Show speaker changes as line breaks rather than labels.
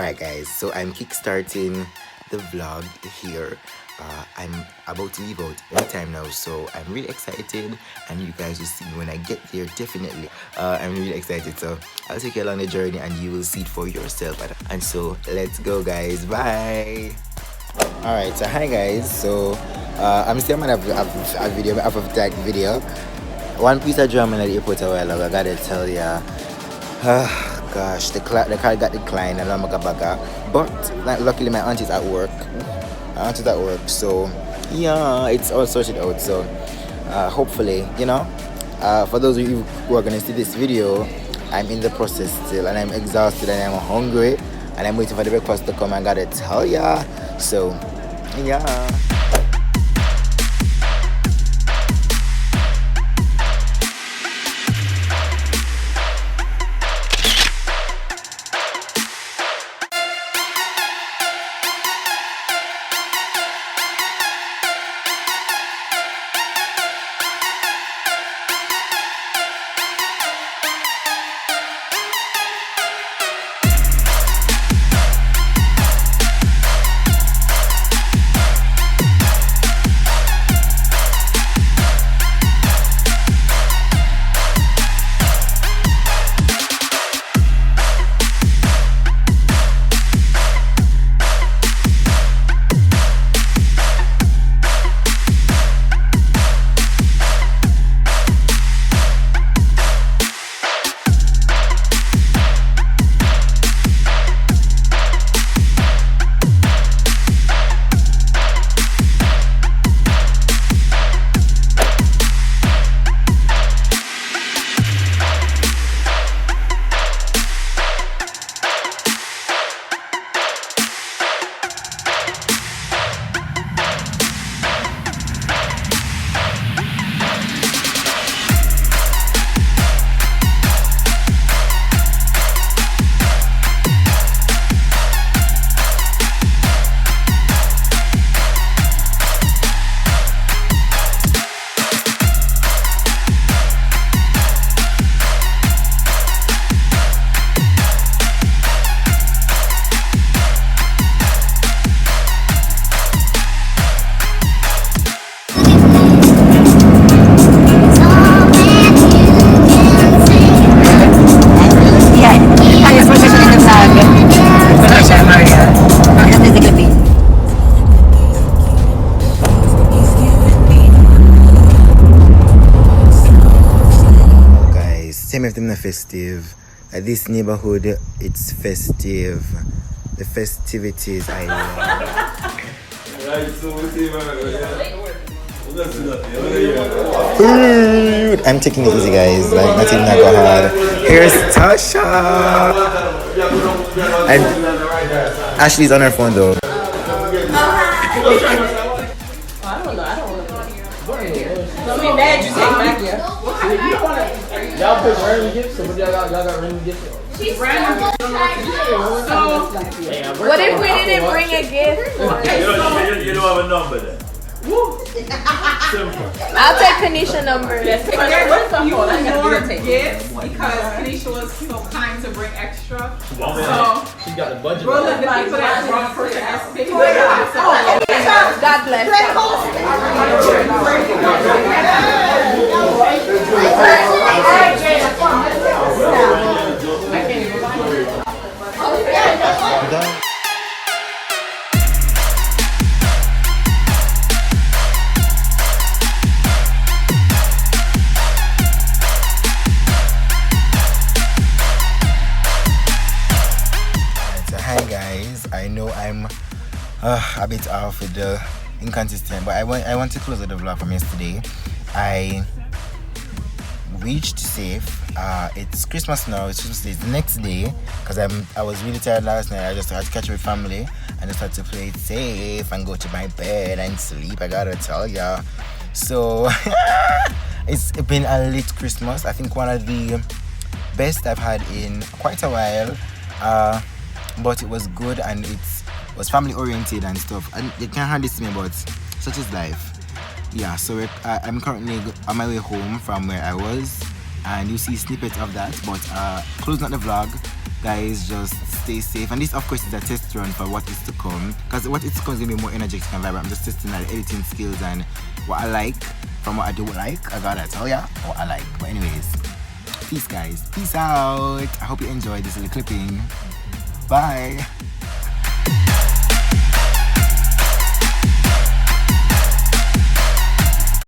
Alright guys, so I'm kickstarting the vlog here. I'm about to leave out anytime now, so I'm really excited, and you guys will see me when I get there, definitely. I'm really excited, so I'll take you along the journey and you will see it for yourself. And so let's go guys, bye. Alright, so hi guys, so I'm still gonna have a video, of that video. One piece of drama at the airport a while ago, I gotta tell ya. Gosh, the car got declined and I'm baga. But like, luckily my auntie's at work. So yeah, it's all sorted out. So hopefully, you know, for those of you who are gonna see this video, I'm in the process still, and I'm exhausted and I'm hungry and I'm waiting for the breakfast to come. I gotta tell ya. So yeah. Same with them the festive. At this neighborhood, it's festive. The festivities I love. I'm taking it easy, guys. Like, nothing not go hard. Here's Tasha. And Ashley's on her phone though.
Y'all pick random gifts, so y'all got random gifts.
She's random. What if we didn't bring a gift?
You don't have a number then.
I'll take Kanisha's number.
You more gifts because Kanisha was so kind to bring extra. So
She got the budget.
we'll let the people that brought first ask pay.
God bless.
Hi guys, I know I'm a bit off with the inconsistent, but I want to close the vlog from yesterday. I reached safe. It's Christmas now. It's Christmas Day. It's the next day because I was really tired last night. I just had to catch up with family and just had to play it safe and go to my bed and sleep. I gotta tell ya. So it's been a lit Christmas. I think one of the best I've had in quite a while. But it was good and it was family oriented and stuff. And you can't hardly see me, but such is life. Yeah, so I'm currently on my way home from where I was, and you see snippets of that. But closing out the vlog, guys, just stay safe. And this, of course, is a test run for what is to come. Because what is to come is going to be more energetic and vibrant. I'm just testing out the editing skills and what I like from what I don't like. I gotta tell ya what I like. But anyways, peace, guys. Peace out. I hope you enjoyed this little clipping. Bye.